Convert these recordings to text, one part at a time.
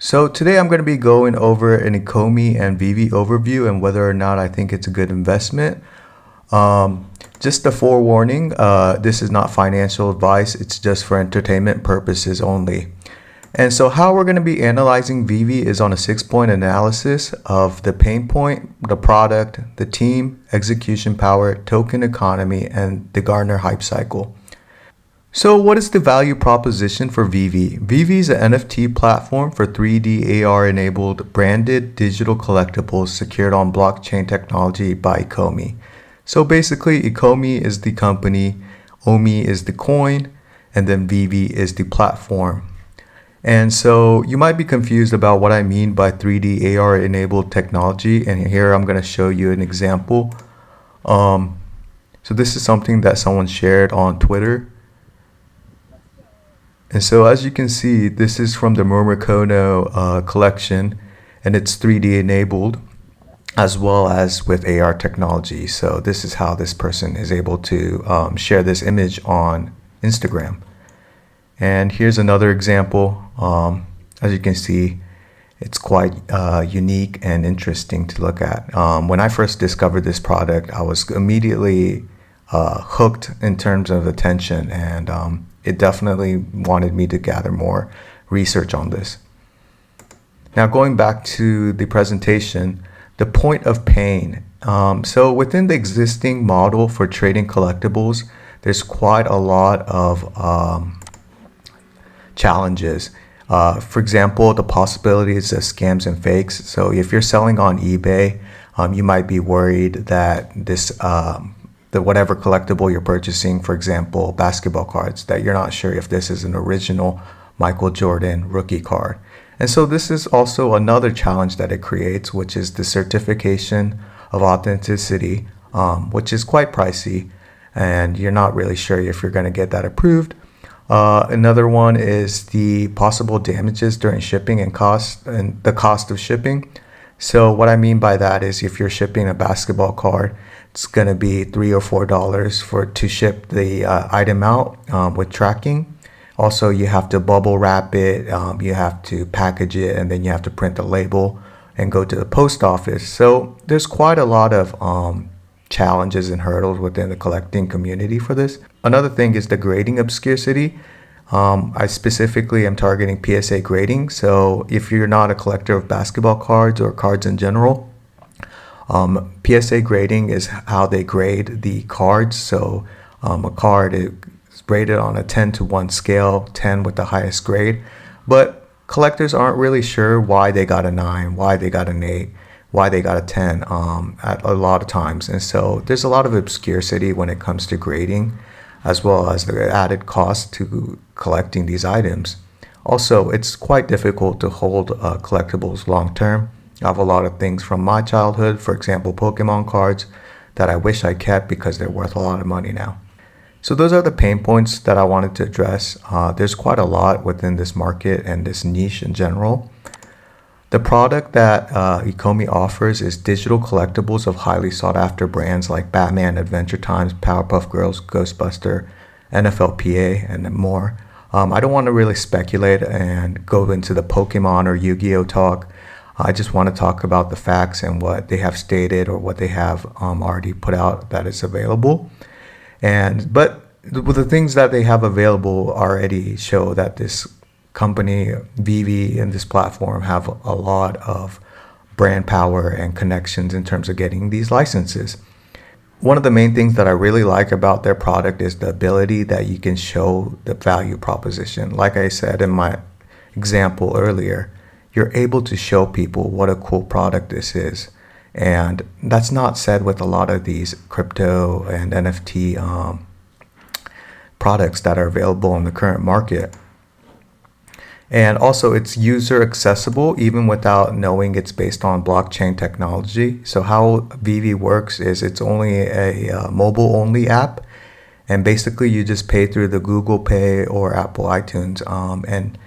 So today I'm going to be going over an Ecomi and Veve overview and whether or not I think it's a good investment. Just a forewarning, this is not financial advice, it's just for entertainment purposes only. And so how we're going to be analyzing Veve is on a 6-point analysis of the pain point, the product, the team, execution power, token economy, and the Gartner hype cycle. So what is the value proposition for Veve? Veve is an NFT platform for 3D AR-enabled branded digital collectibles secured on blockchain technology by Ecomi. So basically, Ecomi is the company, Omi is the coin, and then Veve is the platform. And so you might be confused about what I mean by 3D AR-enabled technology, and here I'm going to show you an example. So this is something that someone shared on Twitter. And so as you can see, this is from the Murmurkono collection, and it's 3D enabled as well as with AR technology. So this is how this person is able to share this image on Instagram. And here's another example. As you can see, it's quite unique and interesting to look at. When I first discovered this product, I was immediately hooked in terms of attention, and it definitely wanted me to gather more research on this. Now going back to the presentation, the point of pain. So within the existing model for trading collectibles, there's quite a lot of challenges. For example, the possibilities of scams and fakes. So if you're selling on eBay, you might be worried that this the whatever collectible you're purchasing, for example, basketball cards, that you're not sure if this is an original Michael Jordan rookie card. And so this is also another challenge that it creates, which is the certification of authenticity, which is quite pricey, and you're not really sure if you're going to get that approved. Another one is the possible damages during shipping and the cost of shipping. So what I mean by that is if you're shipping a basketball card, it's going to be $3 or $4 to ship the item out with tracking. Also, you have to bubble wrap it, you have to package it, and then you have to print the label and go to the post office. So there's quite a lot of challenges and hurdles within the collecting community for this. Another thing is the grading obscurity. I specifically am targeting PSA grading. So if you're not a collector of basketball cards or cards in general, PSA grading is how they grade the cards. So a card is rated on a 10-to-1 scale, 10 with the highest grade. But collectors aren't really sure why they got a 9, why they got an 8, why they got a 10 at a lot of times. And so there's a lot of obscurity when it comes to grading, as well as the added cost to collecting these items. Also, it's quite difficult to hold collectibles long term. I have a lot of things from my childhood, for example, Pokemon cards, that I wish I kept because they're worth a lot of money now. So those are the pain points that I wanted to address. There's quite a lot within this market and this niche in general. The product that Ecomi offers is digital collectibles of highly sought after brands like Batman, Adventure Times, Powerpuff Girls, Ghostbuster, NFLPA, and more. I don't want to really speculate and go into the Pokemon or Yu-Gi-Oh talk. I just want to talk about the facts and what they have stated or what they have already put out that is available. But the things that they have available already show that this company, Veve, and this platform have a lot of brand power and connections in terms of getting these licenses. One of the main things that I really like about their product is the ability that you can show the value proposition. Like I said in my example earlier, you're able to show people what a cool product this is. And that's not said with a lot of these crypto and NFT products that are available in the current market. And also it's user accessible even without knowing it's based on blockchain technology. So how Veve works is it's only a mobile only app, and basically you just pay through the Google Pay or Apple iTunes, and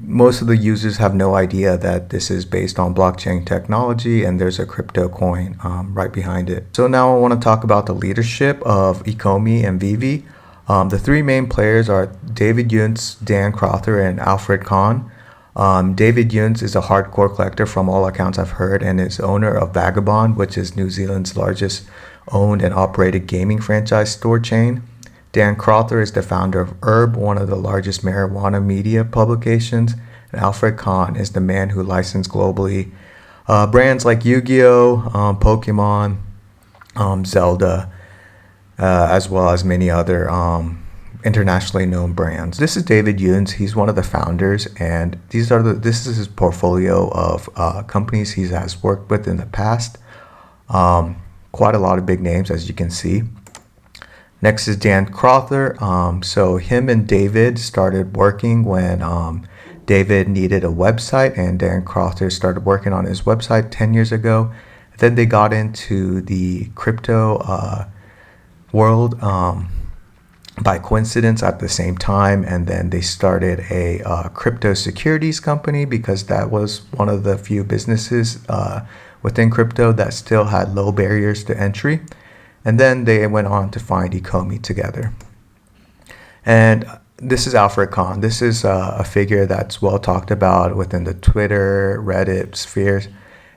most of the users have no idea that this is based on blockchain technology, and there's a crypto coin right behind it. So now I want to talk about the leadership of Ecomi and Veve. The three main players are David YUNZ, Dan CROTHER, and ALFRED KAHN. David YUNZ is a hardcore collector from all accounts I've heard, and is owner of Vagabond, which is New Zealand's largest owned and operated gaming franchise store chain. Dan CROTHER is the founder of Herb, one of the largest marijuana media publications. And ALFRED KAHN is the man who licensed globally brands like Yu-Gi-Oh, Pokemon, Zelda, as well as many other internationally known brands. This is David YUNZ. He's one of the founders, and this is his portfolio of companies he has worked with in the past. Quite a lot of big names, as you can see. Next is Dan CROTHER. So him and David started working when David needed a website, and Dan CROTHER started working on his website 10 years ago. Then they got into the crypto world by coincidence at the same time, and then they started a crypto securities company because that was one of the few businesses within crypto that still had low barriers to entry. And then they went on to find Ecomi together. And this is ALFRED KAHN. This is a figure that's well talked about within the Twitter, Reddit spheres.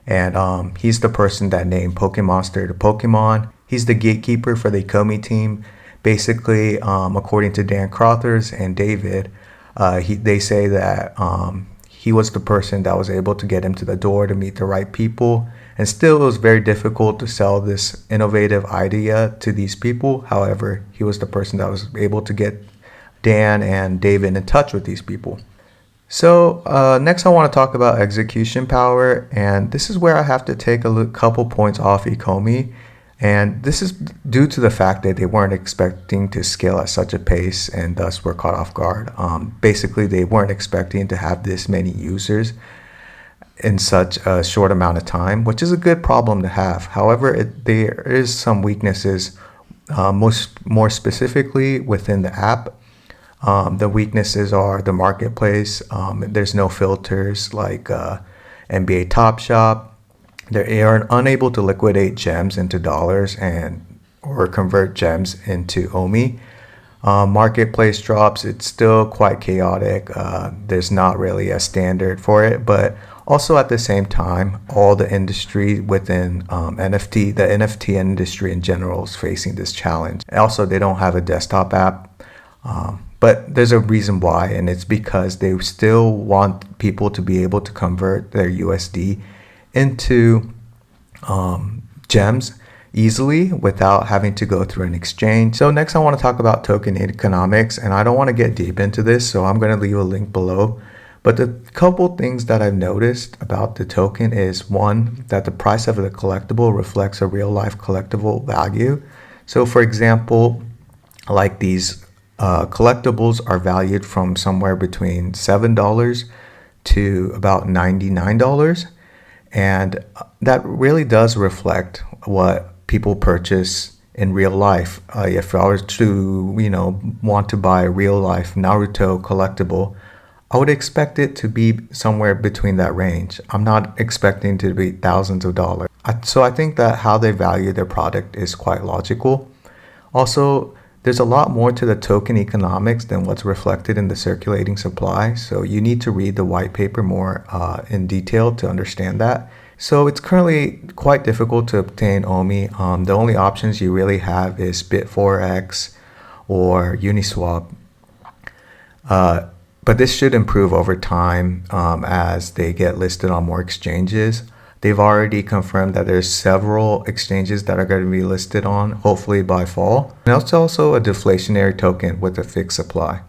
And he's the person that named Pokemonster to Pokemon. He's the gatekeeper for the Ecomi team. Basically, according to Dan CROTHER's and David, they say that he was the person that was able to get him to the door to meet the right people. And still, it was very difficult to sell this innovative idea to these people. However, he was the person that was able to get Dan and David in touch with these people. So next I want to talk about execution power, and this is where I have to take a couple points off Ecomi. And this is due to the fact that they weren't expecting to scale at such a pace and thus were caught off guard. Basically, they weren't expecting to have this many users in such a short amount of time, which is a good problem to have. However, there is some weaknesses, more specifically within the app. The weaknesses are the marketplace. There's no filters like NBA Top Shop. They are unable to liquidate gems into dollars or convert gems into Omi. Marketplace drops, it's still quite chaotic. There's not really a standard for it, but also at the same time, all the industry within NFT, the NFT industry in general is facing this challenge. Also, they don't have a desktop app, but there's a reason why, and it's because they still want people to be able to convert their USD into gems easily without having to go through an exchange. So next I want to talk about token economics, and I don't want to get deep into this, so I'm going to leave a link below. But the couple things that I've noticed about the token is, one, that the price of the collectible reflects a real life collectible value. So for example, like these collectibles are valued from somewhere between $7 to about $99. And that really does reflect what people purchase in real life. If I was to, want to buy a real life Naruto collectible, I would expect it to be somewhere between that range. I'm not expecting to be thousands of dollars. So I think that how they value their product is quite logical. Also, there's a lot more to the token economics than what's reflected in the circulating supply. So you need to read the white paper more in detail to understand that. So it's currently quite difficult to obtain Omi. The only options you really have is Bit4x or Uniswap. But this should improve over time as they get listed on more exchanges. They've already confirmed that there's several exchanges that are going to be listed on, hopefully by fall. And it's also a deflationary token with a fixed supply.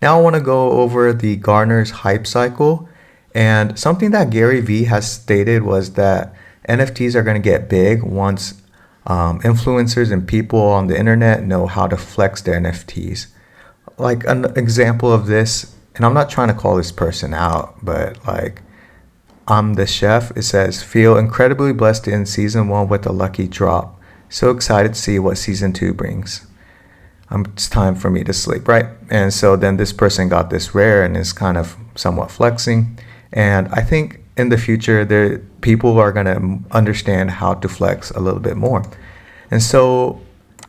Now I want to go over the Gartner's hype cycle. And something that Gary Vee has stated was that NFTs are going to get big once influencers and people on the internet know how to flex their NFTs. Like an example of this, and I'm not trying to call this person out, but like, I'm the chef. It says, feel incredibly blessed to end season 1 with a lucky drop. So excited to see what season 2 brings. It's time for me to sleep, right? And so then this person got this rare and is kind of somewhat flexing. And I think in the future, people are going to understand how to flex a little bit more. And so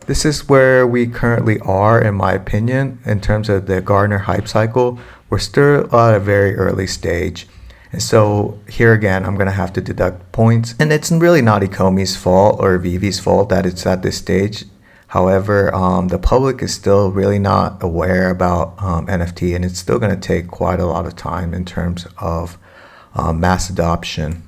this is where we currently are, in my opinion, in terms of the Gartner hype cycle. we're still at a very early stage. And so here again, I'm going to have to deduct points. And it's really not Ecomi's fault or Veve's fault that it's at this stage. However, the public is still really not aware about NFT, and it's still going to take quite a lot of time in terms of mass adoption.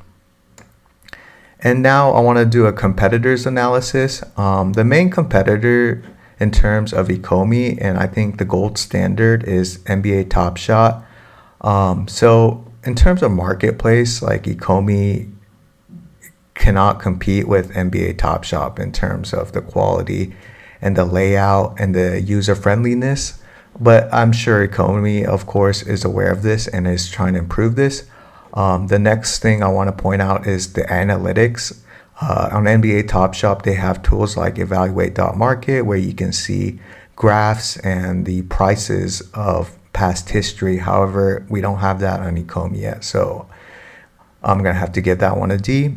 And now I want to do a competitors analysis. The main competitor in terms of Ecomi, and I think the gold standard, is NBA Top Shot. So in terms of marketplace, like Ecomi cannot compete with NBA Top Shot in terms of the quality and the layout and the user friendliness. But I'm sure Ecomi, of course, is aware of this and is trying to improve this. The next thing I want to point out is the analytics. On NBA Top Shop, they have tools like evaluate.market, where you can see graphs and the prices of past history. However, we don't have that on Ecomi yet, so I'm going to have to give that one a D.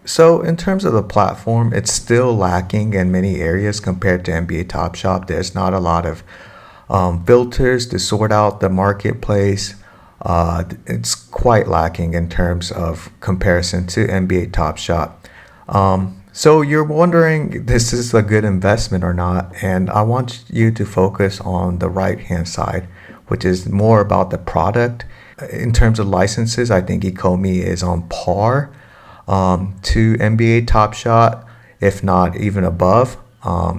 So in terms of the platform, it's still lacking in many areas compared to NBA Top Shop. There's not a lot of filters to sort out the marketplace. It's quite lacking in terms of comparison to NBA Top Shop. So you're wondering, this is a good investment or not? And I want you to focus on the right-hand side, which is more about the product. In terms of licenses, I think Ecomi is on par to NBA Top Shot, if not even above.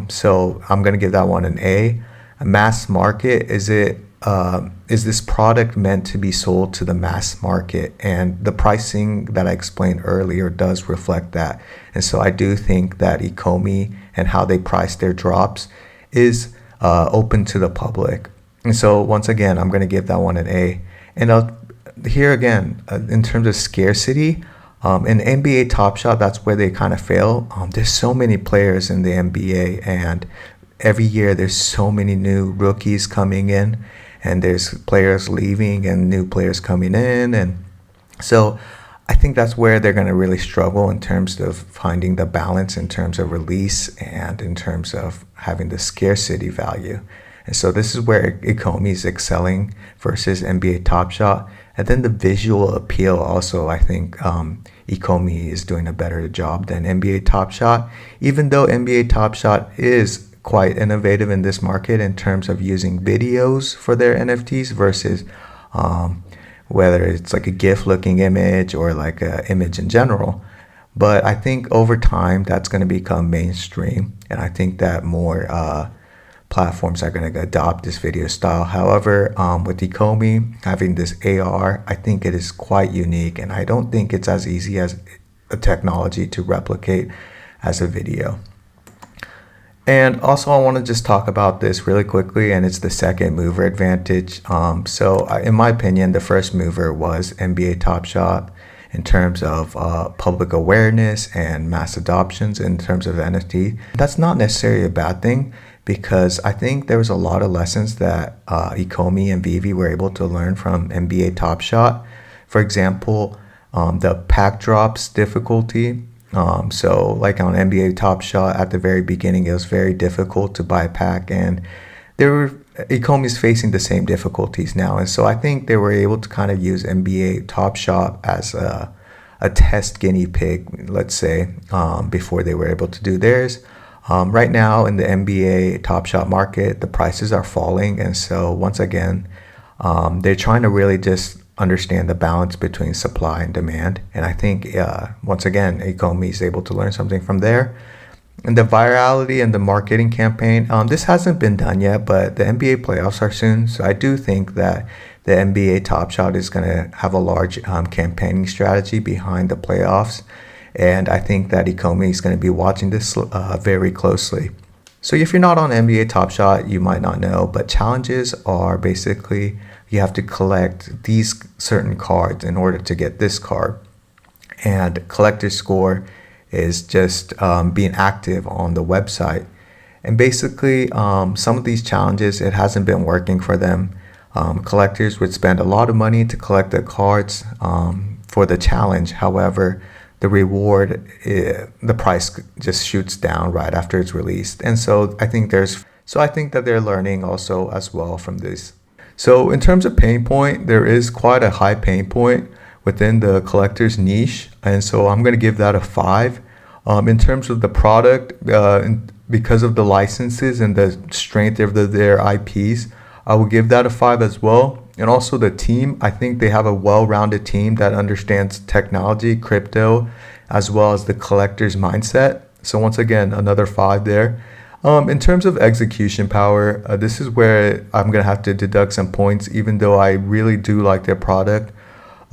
So I'm going to give that one an A. A mass market, is this product meant to be sold to the mass market? And the pricing that I explained earlier does reflect that. And so I do think that Ecomi and how they price their drops is open to the public. And so once again, I'm going to give that one an A. And here again, in terms of scarcity, in NBA Top Shot, that's where they kind of fail. There's so many players in the NBA, and every year there's so many new rookies coming in, and there's players leaving and new players coming in. And so I think that's where they're going to really struggle in terms of finding the balance in terms of release and in terms of having the scarcity value. And so this is where Ecomi is excelling versus NBA Top Shot. And then the visual appeal also, I think Ecomi is doing a better job than NBA Top Shot, even though NBA Top Shot is quite innovative in this market in terms of using videos for their NFTs versus whether it's like a GIF looking image or like an image in general. But I think over time that's going to become mainstream, and I think that more platforms are going to adopt this video style. However, with Ecomi having this AR, I think it is quite unique, and I don't think it's as easy as a technology to replicate as a video. And also I want to just talk about this really quickly, and it's the second mover advantage. So in my opinion, the first mover was NBA Top Shot in terms of public awareness and mass adoptions in terms of NFT. That's not necessarily a bad thing, because I think there was a lot of lessons that Ecomi and Veve were able to learn from NBA Top Shot. For example, the pack drops difficulty. So like on NBA Top Shot at the very beginning, it was very difficult to buy a pack, and Ecomi is facing the same difficulties now. And so I think they were able to kind of use NBA Top Shot as a test guinea pig, let's say, before they were able to do theirs. Right now in the NBA Top Shot market, the prices are falling, and so once again, they're trying to really just understand the balance between supply and demand. And I think once again, Ecomi is able to learn something from there. And the virality and the marketing campaign, this hasn't been done yet, but the NBA playoffs are soon, so I do think that the NBA Top Shot is going to have a large campaigning strategy behind the playoffs. And I think that Ecomi is going to be watching this very closely. So if you're not on NBA Top Shot, you might not know, but challenges are basically you have to collect these certain cards in order to get this card. And collector score is just being active on the website. And basically, some of these challenges, it hasn't been working for them. Collectors would spend a lot of money to collect the cards for the challenge. However, the reward, the price just shoots down right after it's released. And so I think that they're learning also as well from this. So in terms of pain point, there is quite a high pain point within the collector's niche, and so I'm going to give that a 5. In terms of the product, because of the licenses and the strength of their IPs, I will give that a 5 as well. And also the team, I think they have a well-rounded team that understands technology, crypto, as well as the collector's mindset. So once again, another 5 there. In terms of execution power, this is where I'm going to have to deduct some points, even though I really do like their product.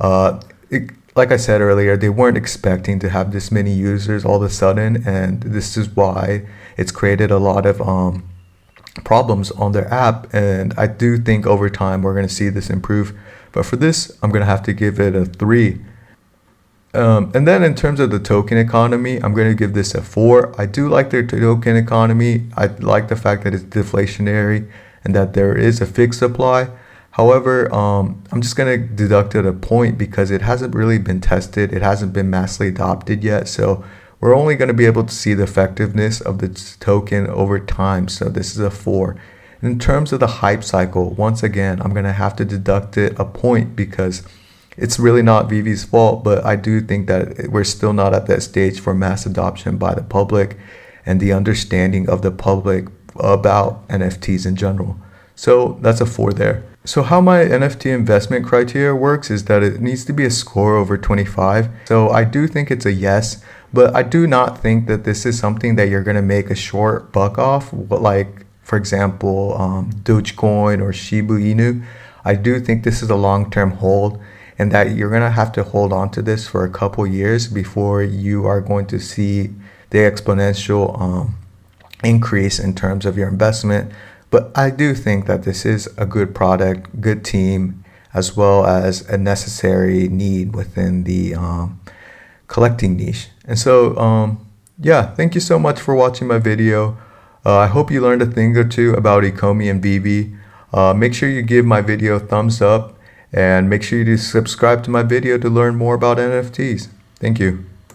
Like I said earlier, they weren't expecting to have this many users all of a sudden, and this is why it's created a lot of problems on their app. And I do think over time we're going to see this improve. But for this, I'm going to have to give it a 3. And then in terms of the token economy, I'm going to give this a 4. I do like their token economy. I like the fact that it's deflationary and that there is a fixed supply. However, I'm just going to deduct it a point because it hasn't really been tested. It hasn't been massively adopted yet. So we're only going to be able to see the effectiveness of the token over time. So this is a 4. In terms of the hype cycle, once again, I'm going to have to deduct it a point because it's really not Veve's fault, but I do think that we're still not at that stage for mass adoption by the public and the understanding of the public about NFTs in general. So that's a 4 there. So how my NFT investment criteria works is that it needs to be a score over 25. So I do think it's a yes, but I do not think that this is something that you're going to make a short buck off, like for example, Dogecoin or Shiba Inu. I do think this is a long-term hold, and that you're going to have to hold on to this for a couple years before you are going to see the exponential increase in terms of your investment. But I do think that this is a good product, good team, as well as a necessary need within the collecting niche. And so, yeah, thank you so much for watching my video. I hope you learned a thing or two about Ecomi and Veve. Make sure you give my video a thumbs up, and make sure you subscribe to my video to learn more about NFTs. Thank you.